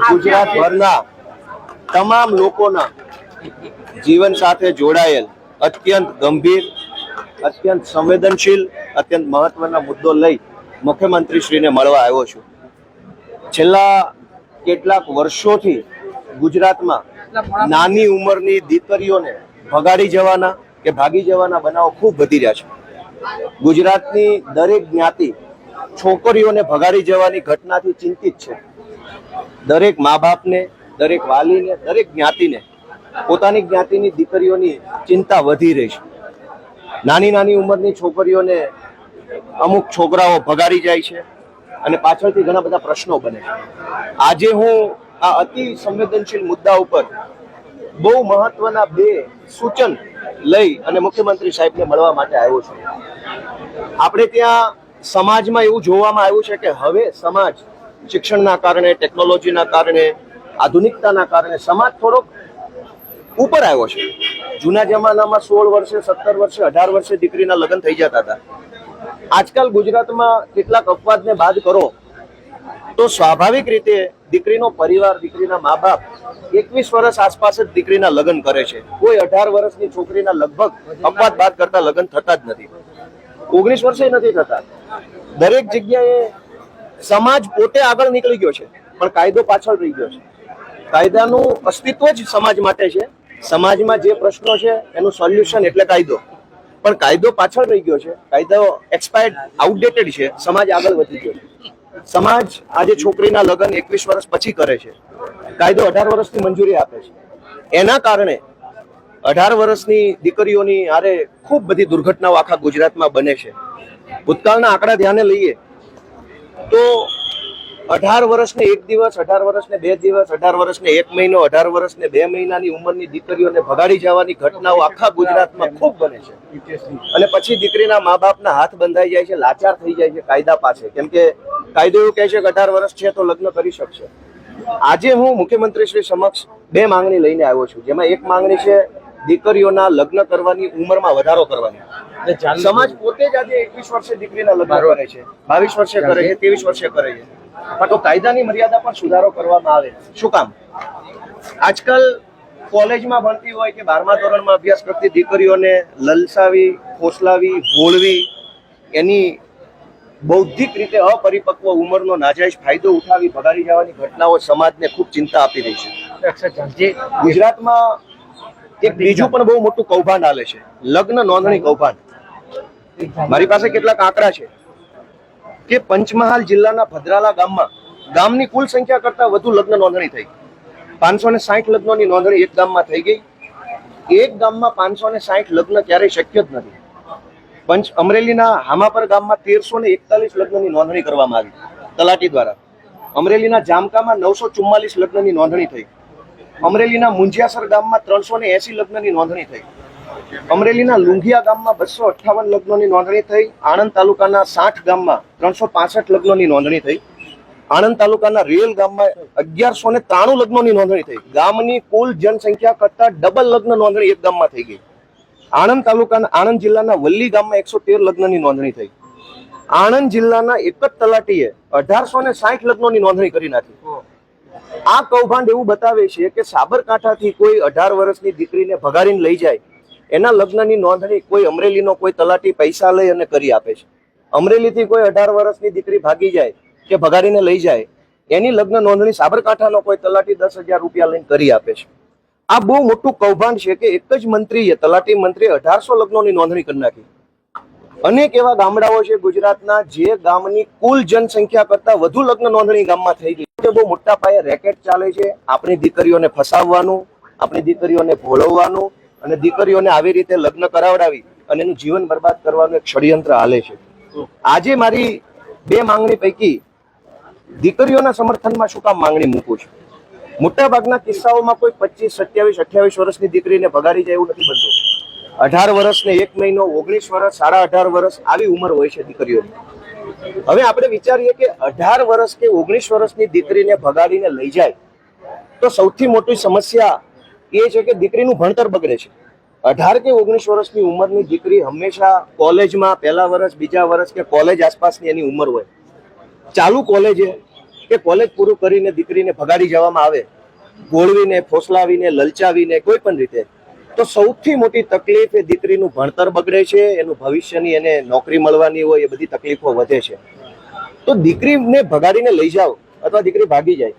ગુજરાતભરના તમામ લોકોના જીવન સાથે જોડાયેલ અત્યંત ગંભીર, અત્યંત સંવેદનશીલ, અત્યંત મહત્વના મુદ્દો લઈ મુખ્યમંત્રીશ્રીને મળવા આવ્યો છું. છેલ્લા કેટલાક વર્ષોથી ગુજરાતમાં નાની ઉંમરની દીકરીઓને ભગાડી જવાના કે ભાગી જવાના બનાવો ખૂબ વધી રહ્યા છે. ગુજરાતની દરેક જ્ઞાતિ છોકરીઓને ભગાડી જવાની ઘટનાથી ચિંતિત છે. દરેક મા બાપને, દરેક વાલીને, દરેક જ્ઞાતિને પોતાની જ્ઞાતિની દીકરીઓની ચિંતા વધી રહી છે. નાની નાની ઉંમરની છોકરીઓને અમુક છોકરાઓ ભગાડી જાય છે અને પાછળથી ઘણા બધા પ્રશ્નો બને છે. આજે હું આ અતિ સંવેદનશીલ મુદ્દા ઉપર બહુ મહત્વના બે સૂચન લઈ અને મુખ્યમંત્રી સાહેબને મળવા માટે આવ્યો છું. આપણે ત્યાં સમાજમાં એવું જોવામાં આવ્યું છે કે હવે સમાજ શિક્ષણના કારણે, ટેકનોલોજીના કારણે, આધુનિકતાના કારણે સમાજ થોડોક ઉપર આવ્યો છે. જૂના જમાનામાં 16 વર્ષે, 17 વર્ષે, 18 વર્ષે દીકરીના લગ્ન થઈ જતા હતા. આજકાલ ગુજરાતમાં કેટલાક અપવાદને બાદ કરો તો સ્વાભાવિક રીતે દીકરીનો પરિવાર, દીકરીના મા બાપ 21 વર્ષ આસપાસ જ દીકરીના લગ્ન કરે છે. કોઈ 18 વર્ષની છોકરીના લગભગ અપવાદ બાદ કરતા લગ્ન થતા જ નથી. 19 વર્ષે નથી થતા. દરેક જગ્યાએ સમાજ પોતે આગળ નીકળી ગયો છે પણ કાયદો પાછળ રહી ગયો છે. કાયદાનું અસ્તિત્વ જ સમાજ માટે છે. સમાજમાં જે પ્રશ્નો છે એનું સોલ્યુશન એટલે કાયદો, પણ કાયદો પાછળ રહી ગયો છે. કાયદો એક્સપાયર્ડ, આઉટડેટેડ છે. સમાજ આગળ વધી ગયો છે. સમાજ આજે છોકરીના લગ્ન 21 વર્ષ પછી કરે છે. કાયદો 18 વર્ષની મંજૂરી આપે છે. એના કારણે 18 વર્ષની દીકરીઓની હારે ખૂબ બધી દુર્ઘટનાઓ આખા ગુજરાતમાં બને છે. ભૂતકાળના આંકડા ધ્યાને લઈએ તો 18 વર્ષને 1 દિવસ, 18 વર્ષને 2 દિવસ, 18 વર્ષને 1 મહિનો, 18 વર્ષને 2 મહિનાની ઉંમરની દીકરીઓને ભગાડી જવાની ઘટનાઓ આખા ગુજરાતમાં ખૂબ બને છે. અને પછી દીકરીના મા બાપના હાથ બંધાઈ જાય છે, લાચાર થઈ જાય છે કાયદા પાસે, કેમ કે કાયદો એવું કહે છે કે 18 વર્ષ છે તો લગ્ન કરી શકશે. આજે હું મુખ્યમંત્રી શ્રી સમક્ષ 2 માંગણી લઈને આવ્યો છું, જેમાં એક માંગણી છે દીકરીઓના લગ્ન કરવાની ઉંમરમાં વધારો કરવાની. સમાજ પોતે જ આજે 21 વર્ષે દીકરીના લગ્ન કરે છે, 22 વર્ષે કરે છે, 23 વર્ષે કરે છે. તો કાયદાની મર્યાદા પર સુધારો કરવામાં આવે. શું કામ? આજકાલ કોલેજમાં ભણતી હોય કે 12મા ધોરણમાં અભ્યાસ કરતી દીકરીઓને લલસાવી, ફોસલાવી, ભોળવી, એની બૌદ્ધિક રીતે અપરિપક્વ ઉંમરનો નાજાયજ ફાયદો ઉઠાવી ભગાડી જવાની ઘટનાઓ સમાજને ખૂબ ચિંતા આપી રહી છે. ગુજરાતમાં એક બીજું પણ બહુ મોટું કૌભાંડ હાલે છે, લગ્ન નોંધણી કૌભાંડ. મારી પાસે કેટલાક આંકડા છે કે પંચમહાલ જિલ્લાના ભદ્રાલા ગામની કુલ સંખ્યા કરતા વધુ લગ્ન નોંધણી થઈ. 560 લગ્નોની નોંધણી એક ગામમાં થઈ ગઈ. એક ગામમાં 560 લગ્ન ક્યારેય શક્ય જ નથી. અમરેલીના હામાપર ગામમાં 1341 લગ્નની નોંધણી કરવામાં આવી તલાટી દ્વારા. અમરેલીના જામકામાં 944 લગ્નની નોંધણી થઈ. અમરેલીના મુંજિયાસર ગામમાં 380 લગ્નની નોંધણી થઈ. અમરેલીના લુંઘિયા ગામમાં 258 લગ્નોની નોંધણી થઈ. આણંદ તાલુકાના 60 ગામમાં 365 લગ્નોની નોંધણી થઈ. આણંદ તાલુકાના રેલ ગામમાં 1193 લગ્નોની નોંધણી થઈ. ગામની કુલ જનસંખ્યા કરતા ડબલ લગ્ન નોંધણી એક ગામમાં થઈ ગઈ. આણંદ જિલ્લાના વલ્લી ગામમાં 113 લગ્નની નોંધણી થઈ. આણંદ જિલ્લાના એક જ તલાટીએ 1860 લગ્નોની નોંધણી કરી નાખી. આ કૌભાંડ એવું બતાવે છે કે સાબરકાંઠાથી કોઈ 18 વર્ષની દીકરીને ભગાડીને લઈ જાય, એના લગ્નની નોંધણી કોઈ અમરેલીનો કોઈ તલાટી પૈસા લઈ અને કરી આપે છે. અમરેલીથી કોઈ 18 વર્ષની દીકરી ભાગી જાય કે ભગાડીને લઈ જાય, એની લગ્ન નોંધણી સાબરકાંઠાનો કોઈ તલાટી 10,000 રૂપિયા લઈને કરી આપે છે. આ બહુ મોટું કૌભાંડ છે કે એક જ મંત્રીએ, તલાટી મંત્રીએ 1800 લગ્નોની નોંધણી કરી નાખી. અનેક એવા ગામડાઓ છે ગુજરાતના જે ગામની કુલ જનસંખ્યા કરતા વધુ લગ્ન નોંધણી ગામમાં થઈ ગઈ. બહુ મોટા પાયે રેકેટ ચાલે છે. આપણી દીકરીઓને ફસાવવાનું, આપણી દીકરીઓને ભોળવવાનું અને દીકરીઓને આવી રીતે લગ્ન કરાવડાવી અને એનું જીવન બરબાદ કરવાનું એક ષડયંત્ર હાલે છે. આજે મારી 2 માંગણી પૈકી દીકરીઓના સમર્થનમાં શું કામ માંગણી મૂકું છું? મોટા ભાગના કિસ્સાઓમાં કોઈ 25, 27, 28 વર્ષની દીકરીને ભગાડી જાય એવું નથી બનતું. 18 વર્ષને 1 મહિનો, 19 વર્ષ, 18.5 વર્ષ આવી ઉંમર હોય છે દીકરીઓની. હવે આપણે વિચારીએ કે 18 વર્ષ કે 19 વર્ષની દીકરીને ભગાડીને લઈ જાય તો સૌથી મોટી સમસ્યા એ છે કે દીકરીનું ભણતર બગડે છે. 18 કે 19 વર્ષની ઉંમરની દીકરી હંમેશા કોલેજમાં 1લા વર્ષ, 2જા વર્ષ કે કોલેજ આસપાસની એની ઉંમર હોય. ચાલુ કોલેજે કે કોલેજ પૂરું કરીને દીકરીને ભગાડી જવામાં આવે, ગોળવીને, ફોસલાવીને, લલચાવીને કોઈ પણ રીતે, તો સૌથી મોટી તકલીફ એ દીકરીનું ભણતર બગડે છે, એનું ભવિષ્યની એને નોકરી મળવાની હોય એ બધી તકલીફો વધે છે. તો દીકરીને ભગાડીને લઈ જાઓ અથવા દીકરી ભાગી જાય,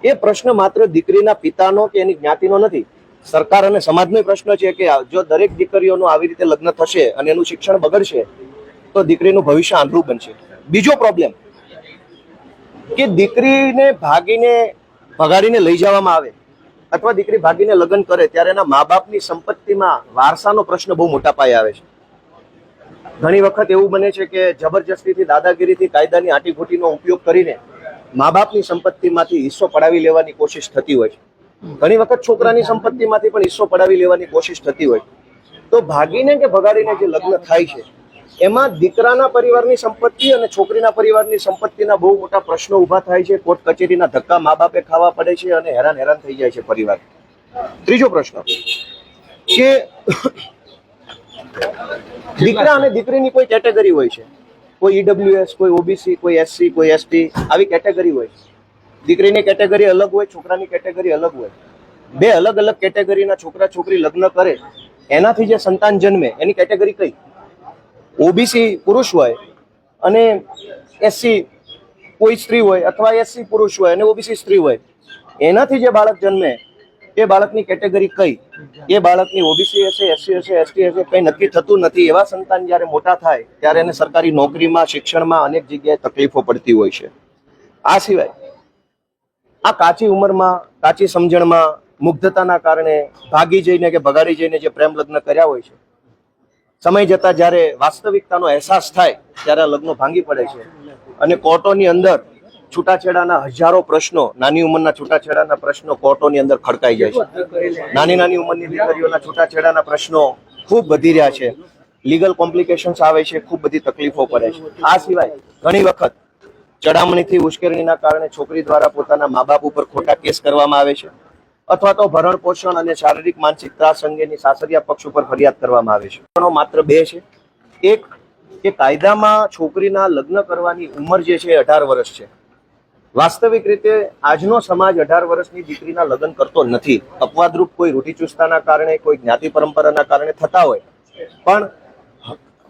એ પ્રશ્ન માત્ર દીકરીના પિતાનો કે એની જ્ઞાતિનો નથી, સરકાર અને સમાજનો પ્રશ્ન છે કે જો દરેક દીકરીઓનું આવી રીતે લગ્ન થશે અને એનું શિક્ષણ બગડશે તો દીકરીનું ભવિષ્ય આંધળું બનશે. બીજો પ્રોબ્લેમ કે દીકરીને ભગાડીને લઈ જવામાં આવે અથવા દીકરી ભાગીને લગ્ન કરે ત્યારે એના મા બાપની સંપત્તિમાં વારસાનો પ્રશ્ન બહુ મોટા પાયે આવે છે. ઘણી વખત એવું બને છે કે જબરજસ્તીથી, દાદાગીરીથી, કાયદાની આટીઘૂટીનો ઉપયોગ કરીને મા બાપની સંપત્તિમાંથી હિસ્સો પડાવી લેવાની કોશિશ થતી હોય છે. ઘણી વખત છોકરાની સંપત્તિમાંથી પણ હિસ્સો પડાવી લેવાની કોશિશ થતી હોય. તો ભાગીને કે ભગાડીને જે લગ્ન થાય છે એમાં દીકરાના પરિવારની સંપત્તિ અને છોકરીના પરિવારની સંપત્તિના બહુ મોટા પ્રશ્નો ઊભા થાય છે. કોર્ટ કચેરીના ધક્કા મા બાપે ખાવા પડે છે અને હેરાન થઈ જાય છે પરિવાર. ત્રીજો પ્રશ્ન કે દીકરા અને દીકરીની કોઈ કેટેગરી હોય છે, કોઈ ઈડબ્લ્યુએસ, કોઈ ઓબીસી, કોઈ એસસી, કોઈ એસટી, આવી કેટેગરી હોય. દીકરીની કેટેગરી અલગ હોય, છોકરાની કેટેગરી અલગ હોય. બે અલગ અલગ કેટેગરીના છોકરા છોકરી લગ્ન કરે એનાથી જે સંતાન જન્મે એની કેટેગરી કઈ? ઓબીસી પુરુષ હોય અને એસસી કોઈ સ્ત્રી હોય અથવા એસસી પુરુષ હોય અને ઓબીસી સ્ત્રી હોય, એનાથી જે બાળક જન્મે એ બાળકની કેટેગરી કઈ? એ બાળકની ઓબીસી હશે, એસસી હશે, એસટી હશે, કઈ નક્કી થતું નથી. એવા સંતાન જયારે મોટા થાય ત્યારે એને સરકારી નોકરીમાં, શિક્ષણમાં અનેક જગ્યાએ તકલીફો પડતી હોય છે. આ સિવાય આ કાચી ઉંમરમાં, કાચી સમજણમાં, મુગ્ધતાના કારણે ભાગી જઈને કે ભગાડી જઈને જે પ્રેમ લગ્ન કર્યા હોય છે, સમય જતા જ્યારે વાસ્તવિકતાનો અહેસાસ થાય ત્યારે આ લગ્નો ભાંગી પડે છે અને કોર્ટોની અંદર છૂટાછેડાના હજારો પ્રશ્નો, નાની ઉંમરના છૂટાછેડાના પ્રશ્નો કોર્ટોની અંદર ખડકાઈ જાય છે. નાની ઉંમરની દીકરીઓના છૂટાછેડાના પ્રશ્નો ખૂબ વધી રહ્યા છે. લીગલ કોમ્પ્લિકેશન્સ આવે છે, ખૂબ બધી તકલીફો પડે છે. આ સિવાય ઘણી વખત ચડામણીથી, ઉશ્કેરણીના કારણે છોકરી દ્વારા પોતાના મા બાપ ઉપર ખોટા કેસ કરવામાં આવે છે અથવા તો ભરણ પોષણ અને શારીરિક માનસિક ત્રાસ અંગેની સાસરિયા પક્ષ ઉપર ફરિયાદ કરવામાં આવે છે. માત્ર બે છે. એક કે કાયદામાં છોકરીના લગ્ન કરવાની ઉંમર જે છે 18 વર્ષ છે. વાસ્તવિક રીતે આજનો સમાજ 18 વર્ષની દીકરીના લગ્ન કરતો નથી. અપવાદરૂપ કોઈ રૂઢિચુસ્તતાના કારણે, કોઈ જ્ઞાતિ પરંપરાના કારણે થતા હોય, પણ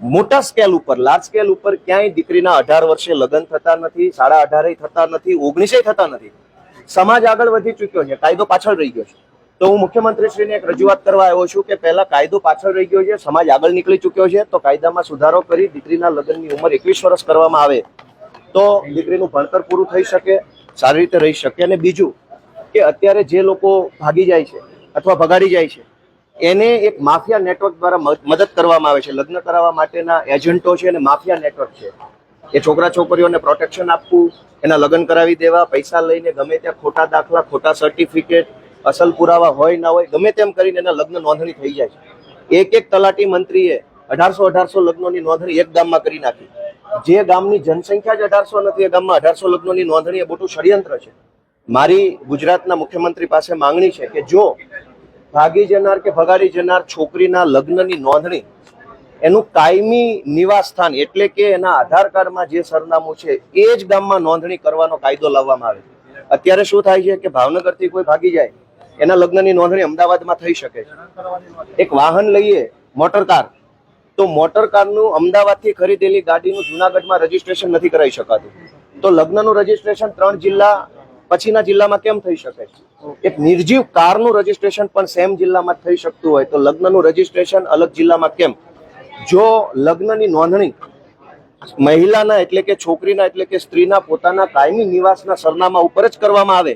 મોટા સ્કેલ ઉપર, લાર્જ સ્કેલ ઉપર ક્યાંય દીકરીના 18 વર્ષે લગ્ન થતા નથી, 18.5 થતા નથી, 19 થતા નથી. સમાજ આગળ વધી ચુક્યો છે, કાયદો પાછળ રહી ગયો છે. તો હું મુખ્યમંત્રીશ્રીને એક રજૂઆત કરવા આવ્યો છું કે પહેલા કાયદો પાછળ રહી ગયો છે, સમાજ આગળ નીકળી ચુક્યો છે, તો કાયદામાં સુધારો કરી દીકરીના લગ્નની ઉંમર 21 વર્ષ કરવામાં આવે તો દીકરીનું ભણતર પૂરું થઈ શકે, સારી રીતે રહી શકે. અને બીજું કે અત્યારે જે લોકો ભાગી જાય છે અથવા ભગાડી જાય છે એને એક માફિયા નેટવર્ક દ્વારા મદદ કરવામાં આવે છે. લગ્ન કરાવવા માટેના એજન્ટો છે અને માફિયા નેટવર્ક છે. એ છોકરા છોકરીઓને પ્રોટેક્શન આપવું, એના લગ્ન કરાવી દેવા, પૈસા લઈને ગમે ત્યાં ખોટા દાખલા, ખોટા સર્ટિફિકેટ, અસલ પુરાવા હોય ના હોય, ગમે તેમ કરીને એના લગ્ન નોંધણી થઈ જાય છે. એક તલાટી મંત્રીએ 1800 લગ્નોની નોંધણી એક ગામમાં કરી નાખી. જે ગામની જનસંખ્યા જ 1800 નથી, એ ગામમાં 1800 લગ્નોની નોંધણી એ મોટું ષડયંત્ર છે. મારી ગુજરાતના મુખ્યમંત્રી પાસે માંગણી છે કે જો ભાગી જનાર કે ભગાડી જનાર છોકરીના લગ્નની નોંધણી એનું કાયમી નિવાસ સ્થાન એટલે કે એના આધાર કાર્ડમાં જે સરનામું છે એ જ ગામમાં નોંધણી કરવાનો કાયદો લાવવામાં આવે. અત્યારે શું થાય છે કે ભાવનગરથી કોઈ ભાગી જાય, એના લગ્નની નોંધણી અમદાવાદમાં થઈ શકે છે. એક વાહન લઈએ, મોટર કાર, તો મોટર કારનું અમદાવાદથી ખરીદેલી ગાડીનું જુનાગઢમાં રજીસ્ટ્રેશન નથી કરાવી શકાતું. તો લગ્નનું રજીસ્ટ્રેશન 3 જિલ્લા પછીના જિલ્લામાં કેમ થઈ શકે? એક નિર્જીવ કારનું રજીસ્ટ્રેશન પણ સેમ જિલ્લામાં થઈ શકતું હોય તો લગ્નનું રજીસ્ટ્રેશન અલગ જિલ્લામાં કેમ? જો લગ્નની નોંધણી મહિલાના એટલે કે છોકરીના એટલે કે સ્ત્રીના પોતાના કાયમી નિવાસના સરનામા ઉપર જ કરવામાં આવે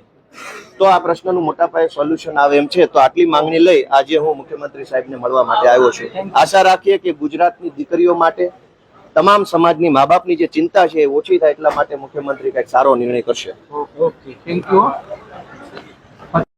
તો આ પ્રશ્નનું મોટા પાયે સોલ્યુશન આવે એમ છે. તો આટલી માંગણી લઈ આજે હું મુખ્યમંત્રી સાહેબને મળવા માટે આવ્યો છું. આશા રાખીએ કે ગુજરાતની દીકરીઓ માટે, તમામ સમાજની મા બાપની જે ચિંતા છે એ ઓછી થાય એટલા માટે મુખ્યમંત્રી કંઈક સારો નિર્ણય કરશે. Okay, thank you.